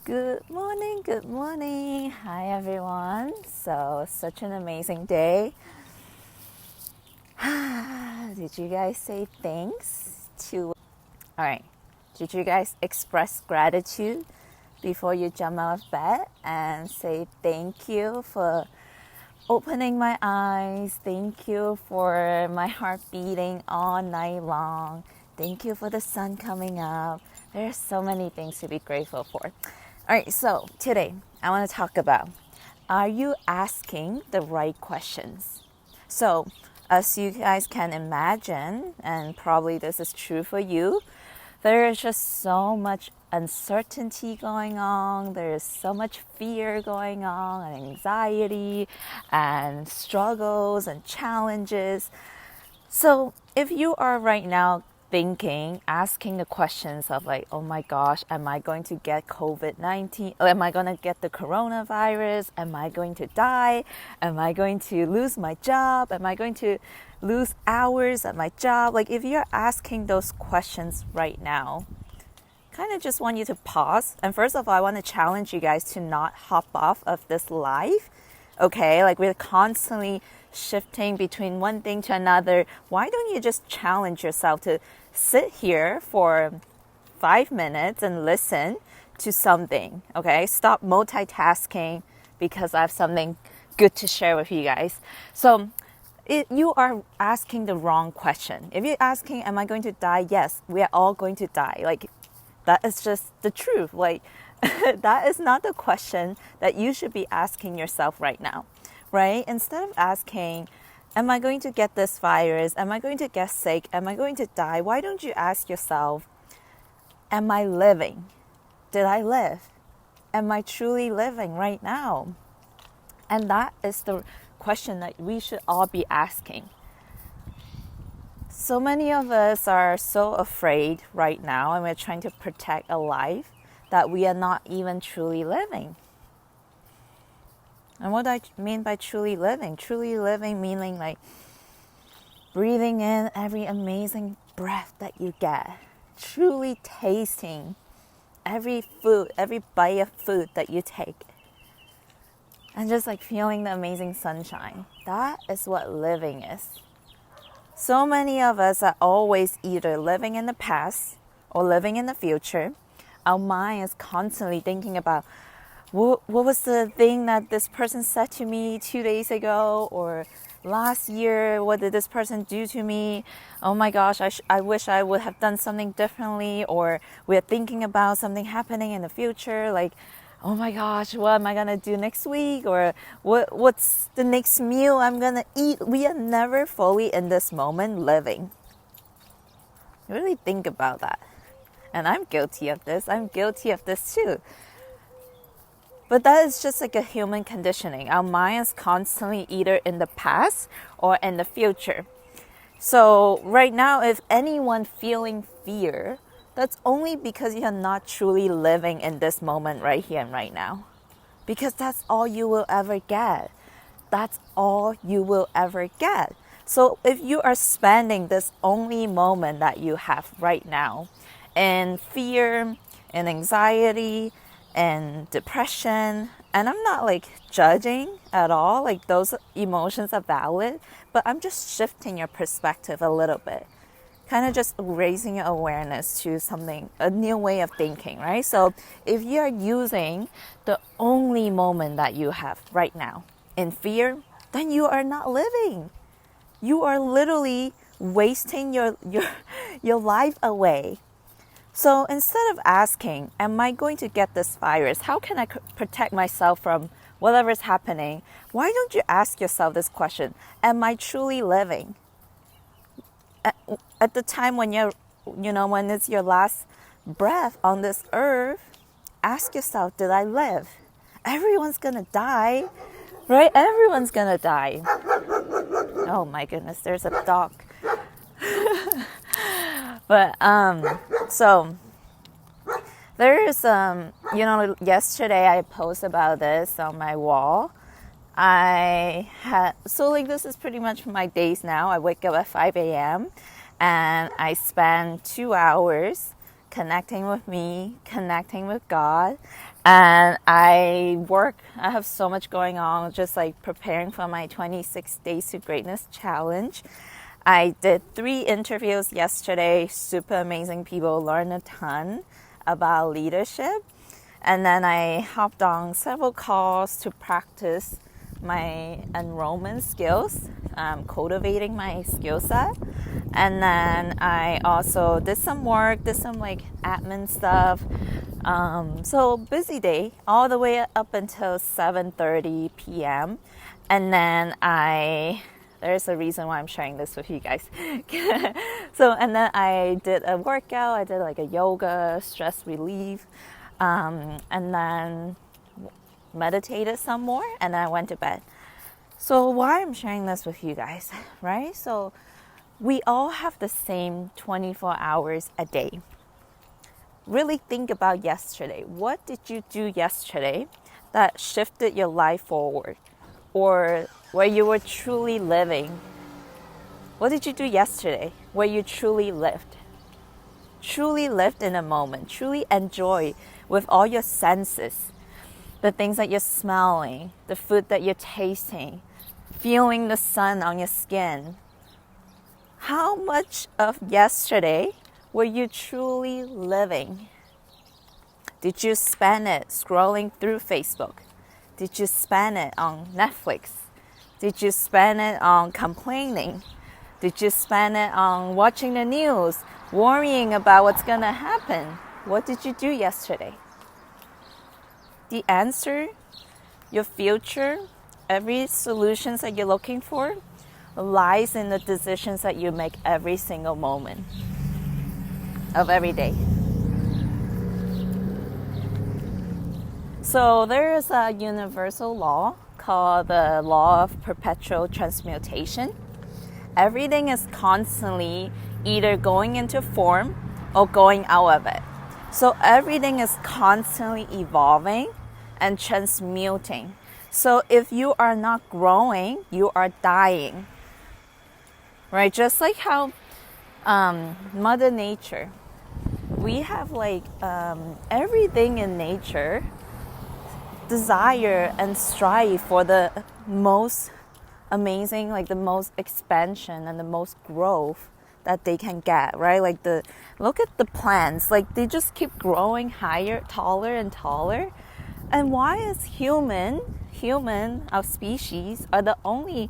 Good morning, good morning. Hi everyone. So, such an amazing day. Did you guys say thanks to All right. Did you guys express gratitude before you jump out of bed and say thank you for opening my eyes? Thank you for my heart beating all night long. Thank you for the sun coming up. There's so many things to be grateful for. All right, so today I want to talk about, are you asking the right questions? So, as you guys can imagine, and probably this is true for you, there is just so much uncertainty going on. There is so much fear going on, and anxiety, and struggles, and challenges. So, if you are right now thinking, asking the questions of like, oh my gosh, am I going to get COVID-19? Am I going to get the coronavirus? Am I going to die? Am I going to lose my job? Am I going to lose hours at my job? Like, if you're asking those questions right now, kind of just want you to pause. And first of all, I want to challenge you guys to not hop off of this live. Okay, like we're constantly shifting between one thing to another. Why don't you just challenge yourself to sit here for 5 minutes and listen to something? Okay, stop multitasking because I have something good to share with you guys. So, you are asking the wrong question. If you're asking, am I going to die? Yes, we are all going to die. Like, that is just the truth. Like, that is not the question that you should be asking yourself right now, right? Instead of asking, am I going to get this virus? Am I going to get sick? Am I going to die? Why don't you ask yourself, am I living? Did I live? Am I truly living right now? And that is the question that we should all be asking. So many of us are so afraid right now, and we're trying to protect a life that we are not even truly living. And what I mean by truly living meaning like breathing in every amazing breath that you get, truly tasting every food, every bite of food that you take, and just like feeling the amazing sunshine. That is what living is. So many of us are always either living in the past or living in the future. Our mind is constantly thinking about what was the thing that this person said to me 2 days ago, or last year, what did this person do to me? Oh my gosh, I wish I would have done something differently. Or we're thinking about something happening in the future, like, oh my gosh, what am I going to do next week? Or what's the next meal I'm going to eat? We are never fully in this moment living. Really think about that. And I'm guilty of this. I'm guilty of this too. But that is just like a human conditioning. Our mind is constantly either in the past or in the future. So right now, if anyone feeling fear, that's only because you're not truly living in this moment right here and right now. Because that's all you will ever get. That's all you will ever get. So if you are spending this only moment that you have right now in fear and anxiety and depression, and I'm not like judging at all, like those emotions are valid, but I'm just shifting your perspective a little bit, kind of just raising your awareness to something, a new way of thinking, right? So if you're using the only moment that you have right now in fear, then you are not living. You are literally wasting your life away. So instead of asking, am I going to get this virus? How can I protect myself from whatever is happening? Why don't you ask yourself this question? Am I truly living? At the time when when it's your last breath on this earth, ask yourself, did I live? Everyone's gonna die, right? Everyone's gonna die. Oh my goodness, there's a dog. But so there is yesterday I posted about this on my wall. This is pretty much my days now. I wake up at 5 a.m. and I spend 2 hours connecting with me, connecting with God. And I have so much going on, just like preparing for my 26 Days to Greatness challenge. I did 3 interviews yesterday, super amazing people, learned a ton about leadership. And then I hopped on several calls to practice my enrollment skills, cultivating my skill set. And then I also did some work, did some like admin stuff. So busy day all the way up until 7:30 p.m. And then there's a reason why I'm sharing this with you guys. And then I did a workout. I did like a yoga, stress relief, and then meditated some more, and then I went to bed. So why I'm sharing this with you guys, right? So we all have the same 24 hours a day. Really think about yesterday. What did you do yesterday that shifted your life forward, or where you were truly living? What did you do yesterday where you truly lived? Truly lived in a moment, truly enjoy with all your senses. The things that you're smelling, the food that you're tasting, feeling the sun on your skin. How much of yesterday were you truly living? Did you spend it scrolling through Facebook? Did you spend it on Netflix? Did you spend it on complaining? Did you spend it on watching the news, worrying about what's going to happen? What did you do yesterday? The answer, your future, every solutions that you're looking for lies in the decisions that you make every single moment of every day. So there is a universal law called the law of perpetual transmutation. Everything is constantly either going into form or going out of it. So everything is constantly evolving and transmuting. So if you are not growing, you are dying. Right? Just like how Mother Nature, we have like everything in nature desire and strive for the most amazing, like the most expansion and the most growth that they can get, right? Like look at the plants, like they just keep growing higher, taller and taller. And why is human, our species, are the only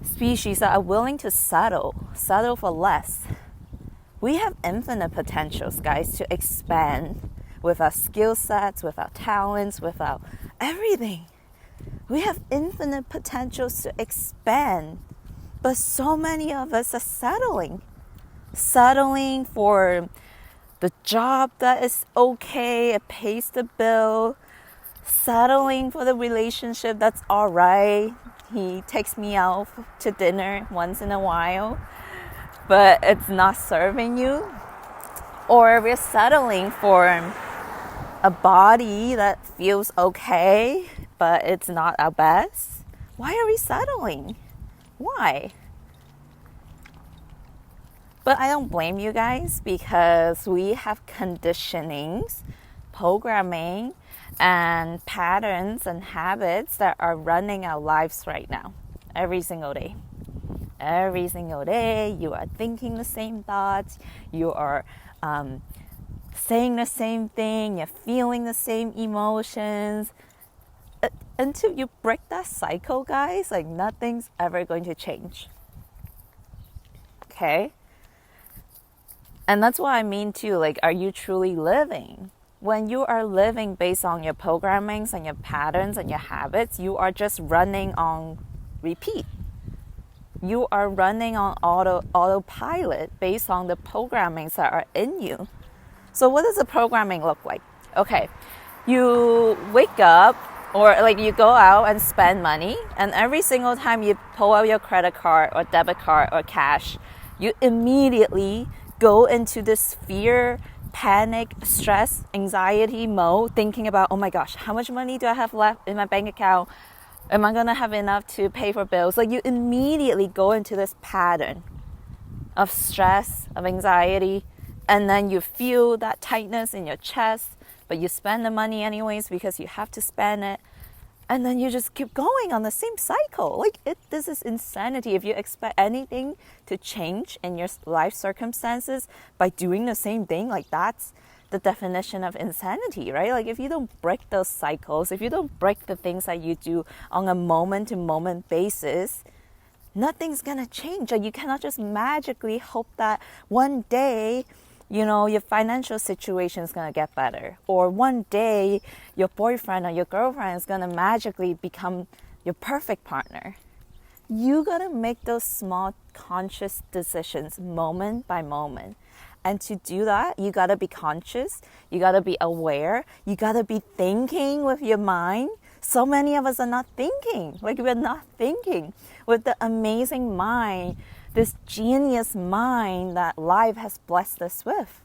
species that are willing to settle for less? We have infinite potentials, guys, to expand with our skill sets, with our talents, with our everything. We have infinite potentials to expand, but so many of us are settling for the job that is okay, it pays the bill, settling for the relationship that's all right. He takes me out to dinner once in a while, but it's not serving you. Or we're settling for a body that feels okay, but it's not our best. Why are we settling? Why? But I don't blame you guys, because we have conditionings, programming, and patterns and habits that are running our lives right now, every single day. Every single day, you are thinking the same thoughts, you are saying the same thing, you're feeling the same emotions. Until you break that cycle, guys, like nothing's ever going to change. Okay? And that's what I mean too, like, are you truly living? When you are living based on your programmings and your patterns and your habits, you are just running on repeat. You are running on autopilot based on the programmings that are in you. So what does the programming look like? Okay, you wake up, or like you go out and spend money, and every single time you pull out your credit card or debit card or cash, you immediately go into this fear, panic, stress, anxiety mode, thinking about, oh my gosh, how much money do I have left in my bank account? Am I going to have enough to pay for bills? Like you immediately go into this pattern of stress, of anxiety, and then you feel that tightness in your chest, but you spend the money anyways because you have to spend it. And then you just keep going on the same cycle. Like, this is insanity. If you expect anything to change in your life circumstances by doing the same thing, like, that's the definition of insanity, right? Like, if you don't break those cycles, if you don't break the things that you do on a moment-to-moment basis, nothing's gonna change. Like, you cannot just magically hope that one day, your financial situation is going to get better. Or one day, your boyfriend or your girlfriend is going to magically become your perfect partner. You got to make those small conscious decisions moment by moment. And to do that, you got to be conscious. You got to be aware. You got to be thinking with your mind. So many of us are not thinking. Like, we're not thinking with the amazing mind, this genius mind that life has blessed us with.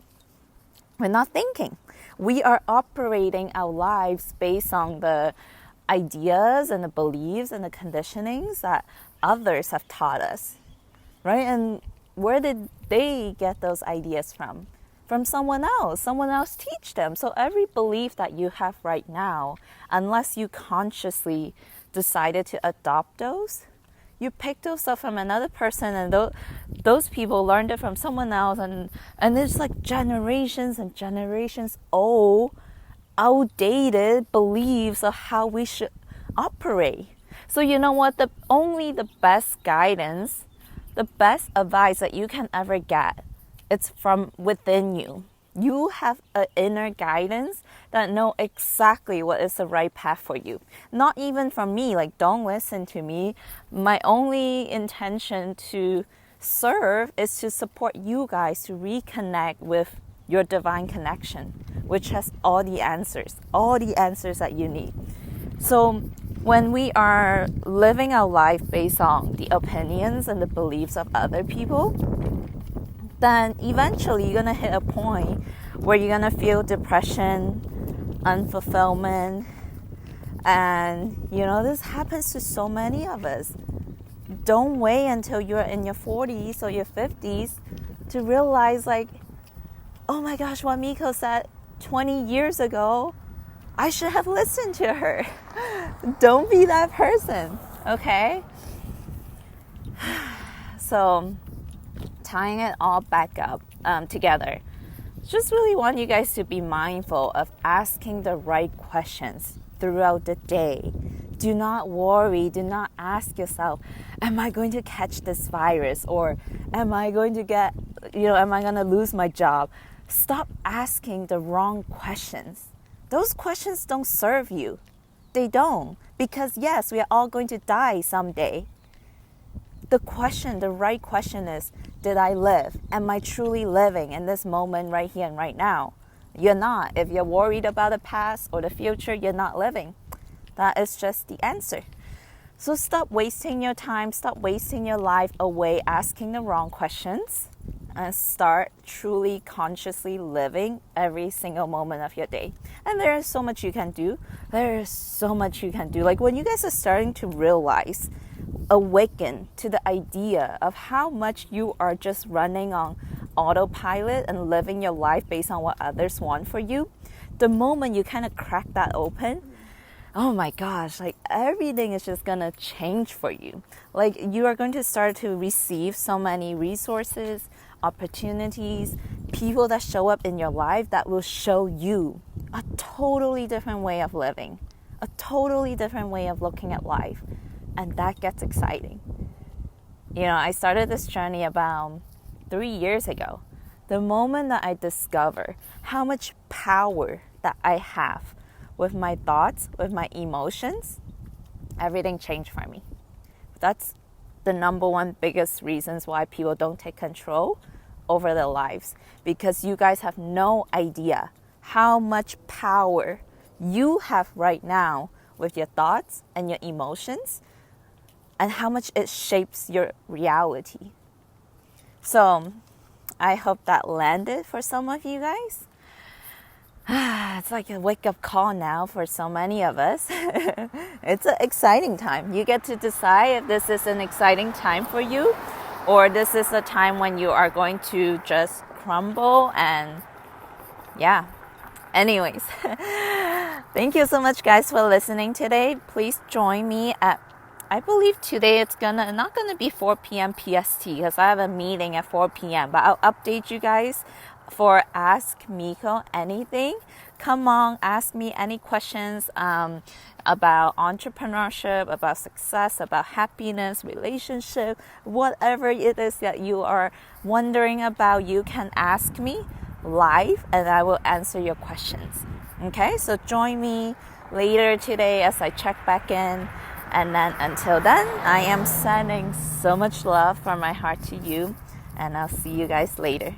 We're not thinking. We are operating our lives based on the ideas and the beliefs and the conditionings that others have taught us, right? And where did they get those ideas from? From someone else. Someone else teach them. So every belief that you have right now, unless you consciously decided to adopt those, you pick those up from another person, and those people learned it from someone else, and it's like generations and generations old, outdated beliefs of how we should operate. So you know what? Only the best guidance, the best advice that you can ever get, it's from within you. You have an inner guidance that know exactly what is the right path for you. Not even from me, like, don't listen to me. My only intention to serve is to support you guys to reconnect with your divine connection, which has all the answers that you need. So when we are living our life based on the opinions and the beliefs of other people, then eventually you're going to hit a point where you're going to feel depression, unfulfillment. And, this happens to so many of us. Don't wait until you're in your 40s or your 50s to realize, like, oh my gosh, what Miko said 20 years ago, I should have listened to her. Don't be that person, okay? So, tying it all back up together, just really want you guys to be mindful of asking the right questions throughout the day. Do not worry. Do not ask yourself, am I going to catch this virus? Or am I going to am I going to lose my job? Stop asking the wrong questions. Those questions don't serve you. They don't. Because yes, we are all going to die someday. The right question is, did I live? Am I truly living in this moment right here and right now? You're not. If you're worried about the past or the future, you're not living. That is just the answer. So stop wasting your time, stop wasting your life away asking the wrong questions, and start truly consciously living every single moment of your day. And there is so much you can do. Like, when you guys are starting to realize, awaken to the idea of how much you are just running on autopilot and living your life based on what others want for you, the moment you kind of crack that open, oh my gosh, like, everything is just gonna change for you. Like, you are going to start to receive so many resources, opportunities, people that show up in your life that will show you a totally different way of living, a totally different way of looking at life. And that gets exciting. I started this journey about 3 years ago. The moment that I discover how much power that I have with my thoughts, with my emotions, everything changed for me. That's the number one biggest reasons why people don't take control over their lives, because you guys have no idea how much power you have right now with your thoughts and your emotions, and how much it shapes your reality. So I hope that landed for some of you guys. It's like a wake-up call now for so many of us. It's an exciting time. You get to decide if this is an exciting time for you, or this is a time when you are going to just crumble. And yeah, anyways, thank you so much guys for listening today. Please join me at, I believe today it's not gonna be 4 p.m. PST because I have a meeting at 4 p.m. But I'll update you guys for Ask Miko Anything. Come on, ask me any questions about entrepreneurship, about success, about happiness, relationship, whatever it is that you are wondering about, you can ask me live and I will answer your questions. Okay, so join me later today as I check back in. And then until then, I am sending so much love from my heart to you, and I'll see you guys later.